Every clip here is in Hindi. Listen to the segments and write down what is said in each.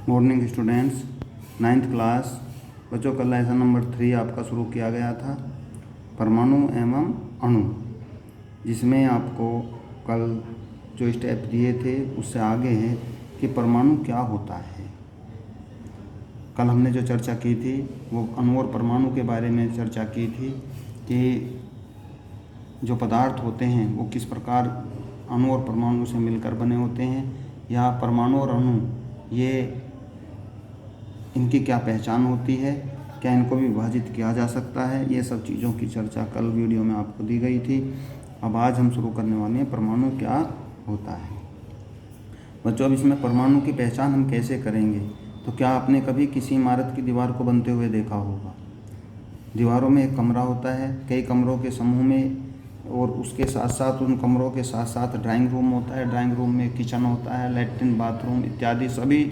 मॉर्निंग स्टूडेंट्स, 9th क्लास बच्चों, कल लेसन नंबर 3 आपका शुरू किया गया था, परमाणु एवं अणु, जिसमें आपको कल जो स्टेप दिए थे उससे आगे है कि परमाणु क्या होता है। कल हमने जो चर्चा की थी वो अणु और परमाणु के बारे में चर्चा की थी कि जो पदार्थ होते हैं वो किस प्रकार अणु और परमाणु से मिलकर बने होते हैं, या परमाणु और अणु ये इनकी क्या पहचान होती है, क्या इनको भी विभाजित किया जा सकता है। ये सब चीज़ों की चर्चा कल वीडियो में आपको दी गई थी। अब आज हम शुरू करने वाले हैं परमाणु क्या होता है। बच्चों, अब इसमें परमाणु की पहचान हम कैसे करेंगे? तो क्या आपने कभी किसी इमारत की दीवार को बनते हुए देखा होगा? दीवारों में एक कमरा होता है, कई कमरों के समूह में, और उसके साथ साथ उन कमरों के साथ साथ ड्राइंग रूम होता है। ड्राइंग रूम में किचन होता है, लैट्रिन, बाथरूम इत्यादि सभी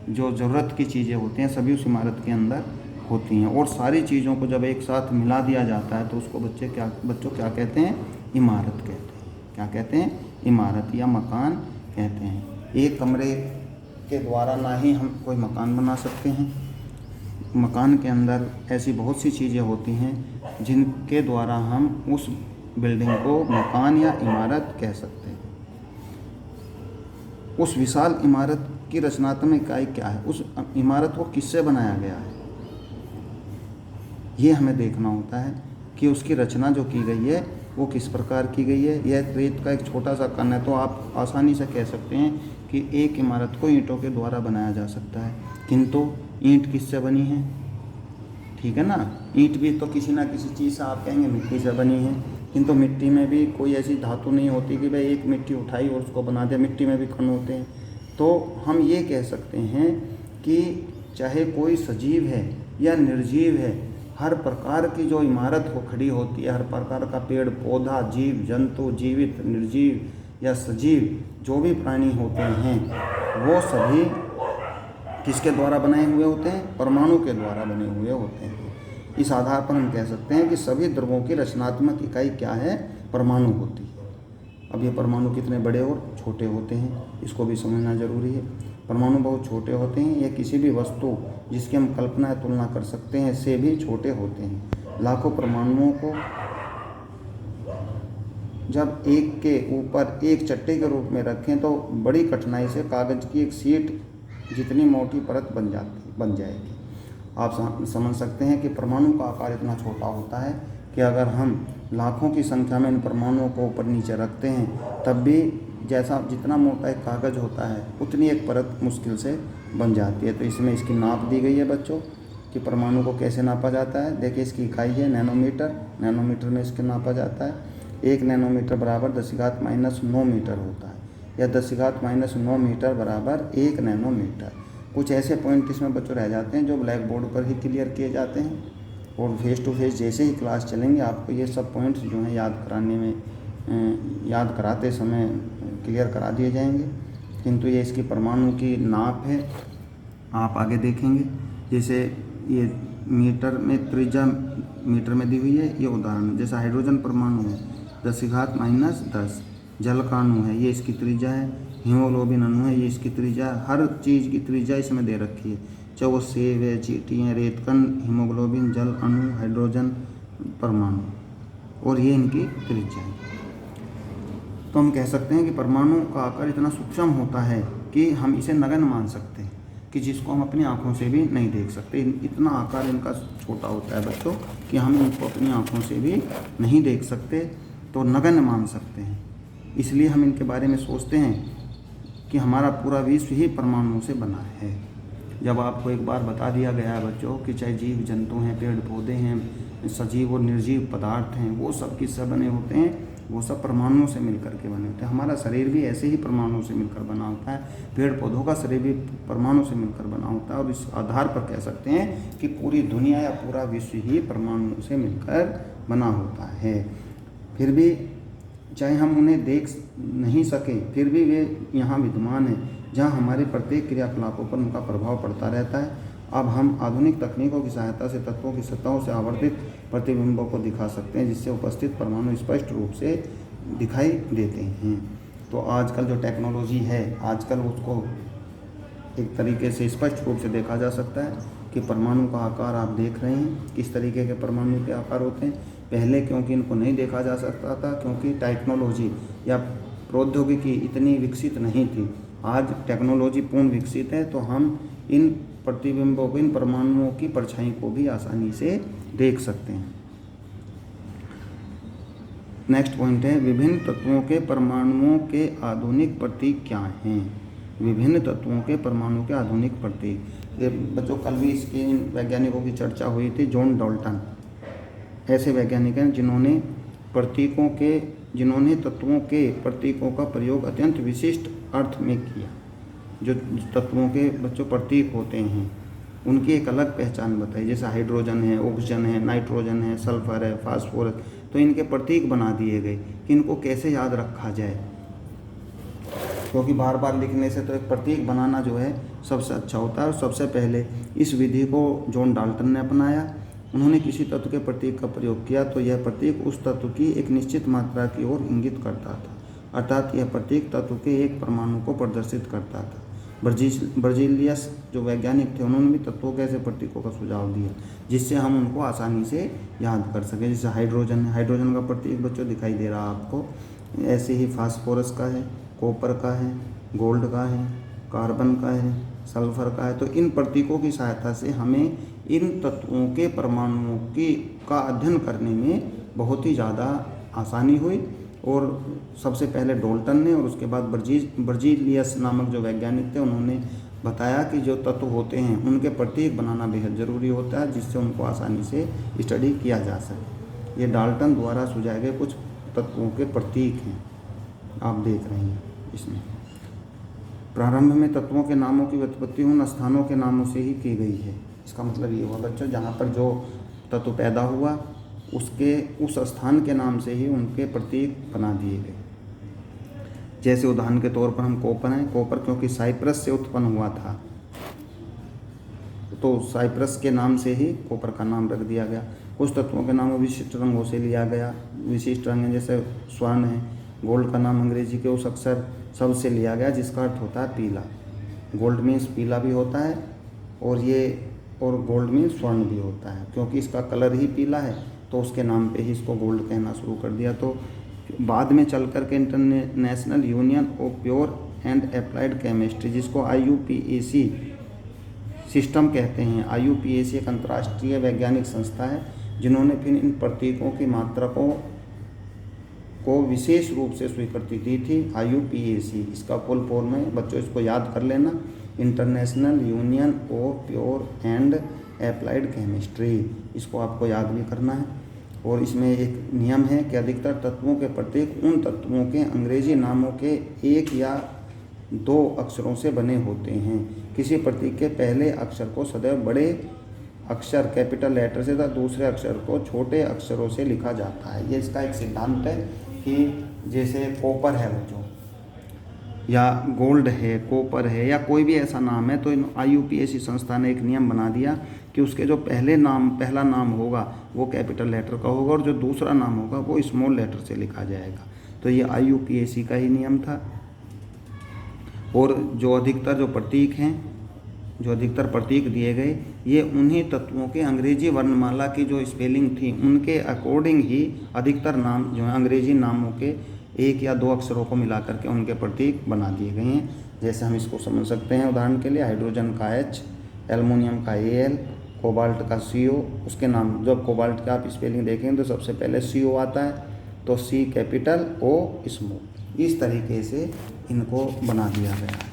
जो ज़रूरत की चीज़ें होती हैं सभी उस इमारत के अंदर होती हैं। और सारी चीज़ों को जब एक साथ मिला दिया जाता है तो उसको बच्चों क्या कहते हैं? इमारत कहते हैं। क्या कहते हैं? इमारत या मकान कहते हैं। एक कमरे के द्वारा ना ही हम कोई मकान बना सकते हैं। मकान के अंदर ऐसी बहुत सी चीज़ें होती हैं जिनके द्वारा हम उस बिल्डिंग को मकान या इमारत कह सकते हैं। उस विशाल इमारत की रचनात्मक इकाई क्या है? उस इमारत को किससे बनाया गया है, ये हमें देखना होता है कि उसकी रचना जो की गई है वो किस प्रकार की गई है। यह रेत का एक छोटा सा कण है तो आप आसानी से कह सकते हैं कि एक इमारत को ईंटों के द्वारा बनाया जा सकता है, किंतु ईंट किससे बनी है? ठीक है ना, ईंट भी तो किसी ना किसी चीज़ से, आप कहेंगे मिट्टी से बनी है, किंतु मिट्टी में भी कोई ऐसी धातु नहीं होती कि भाई एक मिट्टी उठाई और उसको बना दिया। मिट्टी में भी कण होते हैं। तो हम ये कह सकते हैं कि चाहे कोई सजीव है या निर्जीव है, हर प्रकार की जो इमारत को खड़ी होती है, हर प्रकार का पेड़ पौधा, जीव जंतु, जीवित, निर्जीव या सजीव जो भी प्राणी होते हैं वो सभी किसके द्वारा बने हुए होते हैं? परमाणु के द्वारा बने हुए होते हैं। इस आधार पर हम कह सकते हैं कि सभी द्रव्यों की रचनात्मक इकाई क्या है? परमाणु होती है। अब ये परमाणु कितने बड़े और छोटे होते हैं इसको भी समझना जरूरी है। परमाणु बहुत छोटे होते हैं। ये किसी भी वस्तु जिसकी हम कल्पना या तुलना कर सकते हैं से भी छोटे होते हैं। लाखों परमाणुओं को जब एक के ऊपर एक चट्टे के रूप में रखें तो बड़ी कठिनाई से कागज़ की एक शीट जितनी मोटी परत बन जाएगी। आप समझ सकते हैं कि परमाणु का आकार इतना छोटा होता है कि अगर हम लाखों की संख्या में इन परमाणुओं को ऊपर नीचे रखते हैं तब भी जैसा जितना मोटा एक कागज़ होता है उतनी एक परत मुश्किल से बन जाती है। तो इसमें इसकी नाप दी गई है बच्चों कि परमाणु को कैसे नापा जाता है। देखिए, इसकी इकाई है नैनोमीटर। नैनोमीटर में इसके नापा जाता है। 1 नैनोमीटर बराबर 10⁻⁹ मीटर होता है, या 10⁻⁹ मीटर बराबर 1 नैनोमीटर। कुछ ऐसे पॉइंट इसमें बच्चों रह जाते हैं जो ब्लैक बोर्ड पर ही क्लियर किए जाते हैं, और फेस टू फेस जैसे ही क्लास चलेंगे आपको ये सब पॉइंट्स जो हैं याद कराते समय क्लियर करा दिए जाएंगे। किंतु ये इसकी परमाणु की नाप है, आप आगे देखेंगे। जैसे ये मीटर में त्रिज्या मीटर में दी हुई है, ये उदाहरण है। जैसे हाइड्रोजन परमाणु है 10⁻⁻10, जल का अणु है ये इसकी त्रिज्या है, हीमोग्लोबिन अणु है ये इसकी त्रिज्या है। हर चीज़ की त्रिज्या इसमें दे रखी है, चाहे वो सेब है, चींटी है, रेतकण, हीमोग्लोबिन, जल अणु, हाइड्रोजन परमाणु, और ये इनकी त्रिज्या है। तो हम कह सकते हैं कि परमाणु का आकार इतना सूक्ष्म होता है कि हम इसे नगण्य मान सकते हैं, कि जिसको हम अपनी आँखों से भी नहीं देख सकते। इतना आकार इनका छोटा होता है बच्चों कि हम इनको अपनी आँखों से भी नहीं देख सकते, तो नगण्य मान सकते हैं। इसलिए हम इनके बारे में सोचते हैं कि हमारा पूरा विश्व ही परमाणुओं से बना है। जब आपको एक बार बता दिया गया है बच्चों कि चाहे जीव जंतु हैं, पेड़ पौधे हैं, सजीव और निर्जीव पदार्थ हैं, वो सब किससे बने होते हैं? वो सब परमाणुओं से मिलकर के बने होते हैं। हमारा शरीर भी ऐसे ही परमाणुओं से मिलकर बना होता है। पेड़ पौधों का शरीर भी परमाणु से मिलकर बना होता है, और इस आधार पर कह सकते हैं कि पूरी दुनिया या पूरा विश्व ही परमाणुओं से मिलकर बना होता है। फिर भी चाहे हम उन्हें देख नहीं सकें, फिर भी वे यहाँ विद्यमान हैं, जहाँ हमारे प्रत्येक क्रियाकलापों पर उनका प्रभाव पड़ता रहता है। अब हम आधुनिक तकनीकों की सहायता से तत्वों की सतहों से आवर्तित प्रतिबिंबों को दिखा सकते हैं, जिससे उपस्थित परमाणु स्पष्ट रूप से दिखाई देते हैं। तो आजकल जो टेक्नोलॉजी है, आजकल उसको एक तरीके से स्पष्ट रूप से देखा जा सकता है कि परमाणु का आकार आप देख रहे हैं, किस तरीके के परमाणु के आकार होते हैं। पहले क्योंकि इनको नहीं देखा जा सकता था, क्योंकि टेक्नोलॉजी या प्रौद्योगिकी इतनी विकसित नहीं थी। आज टेक्नोलॉजी पूर्ण विकसित है, तो हम इन प्रतिबिंबों को, इन परमाणुओं की परछाई को भी आसानी से देख सकते हैं। नेक्स्ट पॉइंट है, विभिन्न तत्वों के परमाणुओं के आधुनिक प्रतीक क्या हैं। विभिन्न तत्वों के परमाणु के आधुनिक प्रतीक, ये बच्चों कल भी इसके वैज्ञानिकों की चर्चा हुई थी। जॉन डाल्टन ऐसे वैज्ञानिक हैं जिन्होंने तत्वों के प्रतीकों का प्रयोग अत्यंत विशिष्ट अर्थ में किया। जो तत्वों के बच्चों प्रतीक होते हैं उनकी एक अलग पहचान बताई, जैसे हाइड्रोजन है, ऑक्सीजन है, नाइट्रोजन है, सल्फर है, फास्फोरस, तो इनके प्रतीक बना दिए गए कि इनको कैसे याद रखा जाए, क्योंकि बार बार लिखने से तो एक प्रतीक बनाना जो है सबसे अच्छा होता है। और सबसे पहले इस विधि को जॉन डाल्टन ने अपनाया। उन्होंने किसी तत्व के प्रतीक का प्रयोग किया तो यह प्रतीक उस तत्व की एक निश्चित मात्रा की ओर इंगित करता था, अर्थात यह प्रतीक तत्व के एक परमाणु को प्रदर्शित करता था। बर्जीलियस जो वैज्ञानिक थे, उन्होंने भी तत्वों के ऐसे प्रतीकों का सुझाव दिया जिससे हम उनको आसानी से याद कर सकें। जैसे हाइड्रोजन है, हाइड्रोजन का प्रतीक बच्चों दिखाई दे रहा आपको। ऐसे ही फास्फोरस का है, कॉपर का है, गोल्ड का है, कार्बन का है, सल्फर का है। तो इन प्रतीकों की सहायता से हमें इन तत्वों के परमाणुओं का अध्ययन करने में बहुत ही ज़्यादा आसानी हुई। और सबसे पहले डाल्टन ने और उसके बाद बर्जीलियस नामक जो वैज्ञानिक थे, उन्होंने बताया कि जो तत्व होते हैं उनके प्रतीक बनाना बेहद ज़रूरी होता है, जिससे उनको आसानी से स्टडी किया जा सके। ये डाल्टन द्वारा सुझाए गए कुछ तत्वों के प्रतीक हैं, आप देख रहे हैं इसमें। प्रारंभ में तत्वों के नामों की व्युत्पत्ति उन स्थानों के नामों से ही की गई है। इसका मतलब ये हुआ बच्चों, जहाँ पर जो तत्व पैदा हुआ उस स्थान के नाम से ही उनके प्रतीक बना दिए गए। जैसे उदाहरण के तौर पर हम कॉपर हैं, कॉपर क्योंकि साइप्रस से उत्पन्न हुआ था तो साइप्रस के नाम से ही कॉपर का नाम रख दिया गया। कुछ तत्वों के नाम विशिष्ट रंगों से लिया गया। विशिष्ट रंग जैसे स्वर्ण है, गोल्ड का नाम अंग्रेजी के उस अक्षर शब्द से लिया गया जिसका अर्थ होता है पीला। गोल्ड मीन्स पीला भी होता है और गोल्ड मीन्स स्वर्ण भी होता है। क्योंकि इसका कलर ही पीला है तो उसके नाम पे ही इसको गोल्ड कहना शुरू कर दिया। तो बाद में चल कर के international union of pure and applied chemistry, जिसको IUPAC सिस्टम कहते हैं, IUPAC एक अंतर्राष्ट्रीय वैज्ञानिक संस्था है जिन्होंने फिर इन प्रतीकों की मात्रकों को विशेष रूप से स्वीकृति दी थी। IUPAC इसका फुल फॉर्म है बच्चों, इसको याद कर लेना, international union of pure and applied chemistry. इसको आपको याद भी करना है। और इसमें एक नियम है कि अधिकतर तत्वों के प्रतीक उन तत्वों के अंग्रेजी नामों के एक या दो अक्षरों से बने होते हैं। किसी प्रतीक के पहले अक्षर को सदैव बड़े अक्षर कैपिटल लेटर से तथा दूसरे अक्षर को छोटे अक्षरों से लिखा जाता है। ये इसका एक सिद्धांत है कि जैसे कॉपर है बच्चों, या गोल्ड है, कॉपर है, या कोई भी ऐसा नाम है, तो IUPAC संस्था ने एक नियम बना दिया कि उसके जो पहला नाम होगा वो कैपिटल लेटर का होगा और जो दूसरा नाम होगा वो स्मॉल लेटर से लिखा जाएगा। तो ये IUPAC का ही नियम था। और जो अधिकतर प्रतीक दिए गए, ये उन्हीं तत्वों के अंग्रेजी वर्णमाला की जो स्पेलिंग थी उनके अकॉर्डिंग ही अधिकतर नाम जो है अंग्रेजी नामों के एक या दो अक्षरों को मिला करके उनके प्रतीक बना दिए गए हैं। जैसे हम इसको समझ सकते हैं, उदाहरण के लिए हाइड्रोजन का H, एल्युमिनियम का Al, कोबाल्ट का CO। उसके नाम जब कोबाल्ट का आप स्पेलिंग देखेंगे तो सबसे पहले CO आता है, तो C कैपिटल, O स्मॉल। इस तरीके से इनको बना दिया गया है।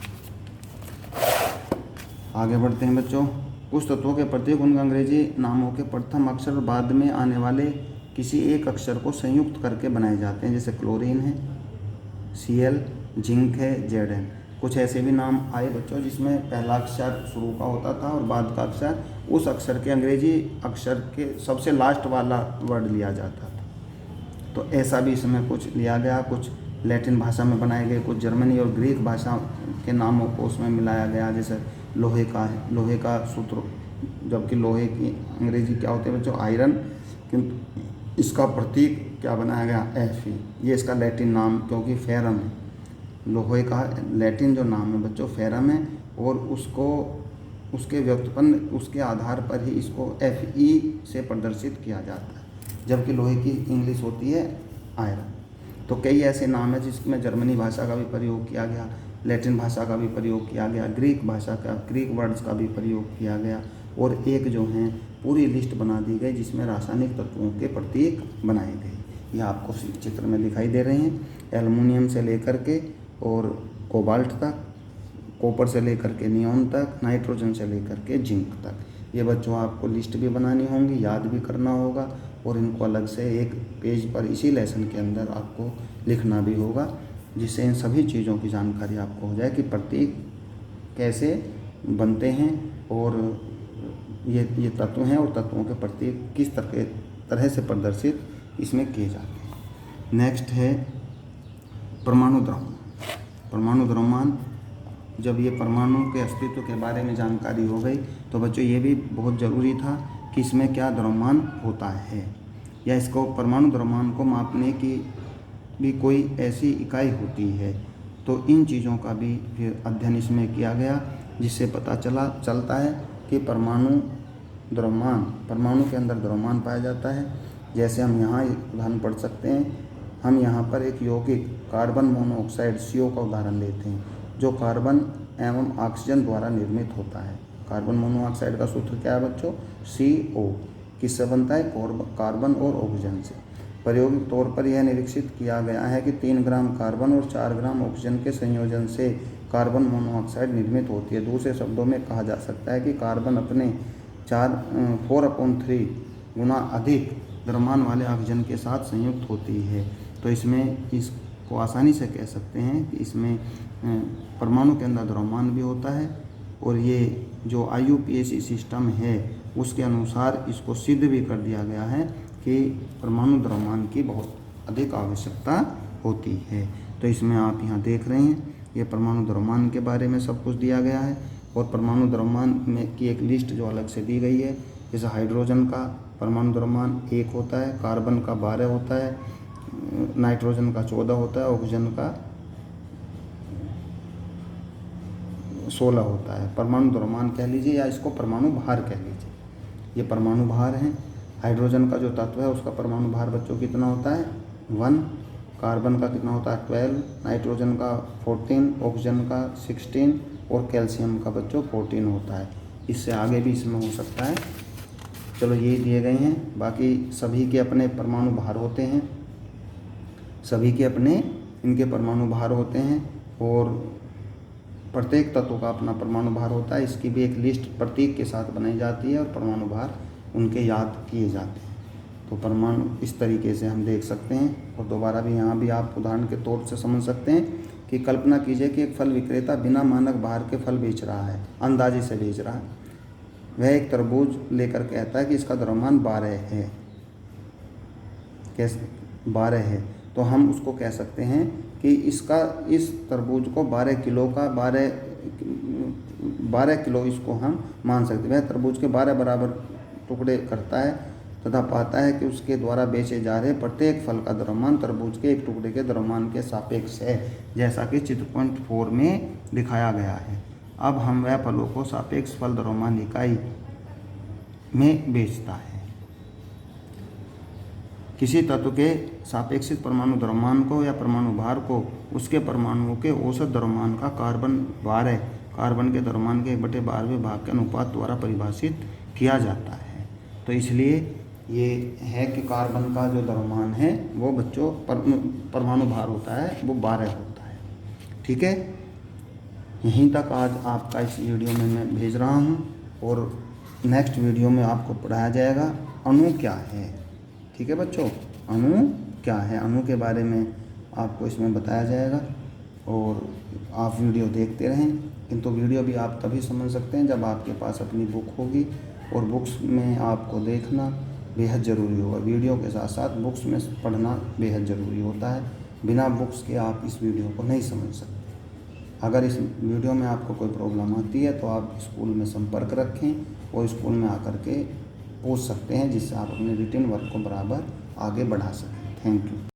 आगे बढ़ते हैं बच्चों। कुछ तत्वों के प्रतीक उनके अंग्रेजी नामों के प्रथम अक्षर और बाद में आने वाले किसी एक अक्षर को संयुक्त करके बनाए जाते हैं। जैसे क्लोरीन है Cl, जिंक है Zn। कुछ ऐसे भी नाम आए बच्चों जिसमें पहला अक्षर शुरू का होता था और बाद का अक्षर उस अक्षर के अंग्रेजी अक्षर के सबसे लास्ट वाला वर्ड लिया जाता था। तो ऐसा भी इसमें कुछ लिया गया। कुछ लैटिन भाषा में बनाए गए, कुछ जर्मनी और ग्रीक भाषा के नामों को उसमें मिलाया गया। जैसे लोहे का है, लोहे का सूत्र, जबकि लोहे की अंग्रेजी क्या होते हैं बच्चों, आयरन, किंतु इसका प्रतीक क्या बनाया गया, Fe। ये इसका लैटिन नाम, क्योंकि फेरम है। लोहे का लैटिन जो नाम है बच्चों फेरम है और उसके व्युत्पन्न उसके आधार पर ही इसको Fe से प्रदर्शित किया जाता है, जबकि लोहे की इंग्लिश होती है आयरन। तो कई ऐसे नाम हैं जिसमें जर्मनी भाषा का भी प्रयोग किया गया, लैटिन भाषा का भी प्रयोग किया गया, ग्रीक वर्ड्स का भी प्रयोग किया गया, और एक जो है पूरी लिस्ट बना दी गई जिसमें रासायनिक तत्वों के प्रतीक बनाए गए। ये आपको चित्र में दिखाई दे रहे हैं, एल्युमिनियम से लेकर के और कोबाल्ट तक, कॉपर से लेकर के नियॉन तक, नाइट्रोजन से लेकर के जिंक तक। ये बच्चों आपको लिस्ट भी बनानी होंगी, याद भी करना होगा, और इनको अलग से एक पेज पर इसी लेसन के अंदर आपको लिखना भी होगा, जिससे इन सभी चीज़ों की जानकारी आपको हो जाए कि प्रतीक कैसे बनते हैं और ये तत्व हैं और तत्वों के प्रतीक किस तरह से प्रदर्शित इसमें किए जाते हैं। नेक्स्ट है परमाणु द्रव्यमान। परमाणु द्रव्यमान, जब ये परमाणु के अस्तित्व के बारे में जानकारी हो गई तो बच्चों ये भी बहुत ज़रूरी था कि इसमें क्या द्रव्यमान होता है, या इसको परमाणु द्रव्यमान को मापने की भी कोई ऐसी इकाई होती है। तो इन चीज़ों का भी फिर अध्ययन इसमें किया गया, जिससे पता चलता है कि परमाणु के अंदर द्रव्यमान पाया जाता है। जैसे हम यहाँ उदाहरण पढ़ सकते हैं, हम यहाँ पर एक यौगिक कार्बन मोनोऑक्साइड CO का उदाहरण लेते हैं, जो कार्बन एवं ऑक्सीजन द्वारा निर्मित होता है। कार्बन मोनोऑक्साइड का सूत्र क्या है बच्चों? CO। किससे बनता है? कार्बन और ऑक्सीजन से। प्रायोगिक तौर पर यह निरीक्षित किया गया है कि 3 ग्राम कार्बन और 4 ग्राम ऑक्सीजन के संयोजन से कार्बन मोनोऑक्साइड निर्मित होती है। दूसरे शब्दों में कहा जा सकता है कि कार्बन अपने 4/3 गुना अधिक द्रव्यमान वाले ऑक्सीजन के साथ संयुक्त होती है। तो इसमें इसको आसानी से कह सकते हैं कि इसमें परमाणु के अंदर द्रव्यमान भी होता है, और ये जो IUPAC सिस्टम है उसके अनुसार इसको सिद्ध भी कर दिया गया है कि परमाणु द्रव्यमान की बहुत अधिक आवश्यकता होती है। तो इसमें आप यहाँ देख रहे हैं, ये परमाणु द्रव्यमान के बारे में सब कुछ दिया गया है, और परमाणु द्रव्यमान में की एक लिस्ट जो अलग से दी गई है। जैसे हाइड्रोजन का परमाणु द्रव्यमान 1 होता है, कार्बन का 12 होता है, नाइट्रोजन का 14 होता है, ऑक्सीजन का 16 होता है। परमाणु द्रव्यमान कह लीजिए या इसको परमाणु भार कह लीजिए, ये परमाणु भार हैं। हाइड्रोजन का जो तत्व है उसका परमाणु भार बच्चों कितना होता है? 1। कार्बन का कितना होता है? 12। नाइट्रोजन का 14, ऑक्सीजन का 16 और कैल्शियम का बच्चों 14 होता है। इससे आगे भी इसमें हो सकता है। चलो ये दिए गए हैं, बाकी सभी के अपने परमाणु भार होते हैं, सभी के अपने इनके परमाणु भार होते हैं, और प्रत्येक तत्व का अपना परमाणु भार होता है। इसकी भी एक लिस्ट प्रतीक के साथ बनाई जाती है और परमाणु भार उनके याद किए जाते हैं। तो परमाणु इस तरीके से हम देख सकते हैं। और दोबारा भी यहाँ भी आप उदाहरण के तौर से समझ सकते हैं कि कल्पना कीजिए कि एक फल विक्रेता बिना मानक भार के फल बेच रहा है, अंदाजे से बेच रहा है। वह एक तरबूज लेकर कहता है कि इसका द्रव्यमान 12 है। कैसे 12 है? तो हम उसको कह सकते हैं कि इस तरबूज को 12 किलो इसको हम मान सकते हैं। वह तरबूज के 12 बराबर टुकड़े करता है तथा पाता है कि उसके द्वारा बेचे जा रहे प्रत्येक फल का द्रव्यमान तरबूज के एक टुकड़े के द्रव्यमान के सापेक्ष है, जैसा कि चित्र पॉइंट 4 में दिखाया गया है। अब हम वह फलों को सापेक्ष फल द्रव्यमान इकाई में बेचता है। किसी तत्व के सापेक्षित परमाणु द्रव्यमान को या परमाणु भार को उसके परमाणुओं के औसत द्रव्यमान का कार्बन के द्रव्यमान के 1/12वें भाग के अनुपात द्वारा परिभाषित किया जाता है। तो इसलिए ये है कि कार्बन का जो द्रव्यमान है वो बच्चों परमाणु भार होता है, वो 12 होता है। ठीक है, यहीं तक आज आपका इस वीडियो में मैं भेज रहा हूँ, और नेक्स्ट वीडियो में आपको पढ़ाया जाएगा अणु क्या है। ठीक है बच्चों, अणु क्या है, अणु के बारे में आपको इसमें बताया जाएगा, और आप वीडियो देखते रहें। किंतु वीडियो भी आप तभी समझ सकते हैं जब आपके पास अपनी बुक होगी, और बुक्स में आपको देखना बेहद ज़रूरी होगा। वीडियो के साथ साथ बुक्स में पढ़ना बेहद ज़रूरी होता है। बिना बुक्स के आप इस वीडियो को नहीं समझ सकते। अगर इस वीडियो में आपको कोई प्रॉब्लम आती है तो आप स्कूल में संपर्क रखें, और स्कूल में आकर के पूछ सकते हैं, जिससे आप अपने रिटन वर्क को बराबर आगे बढ़ा सकें। Thank you.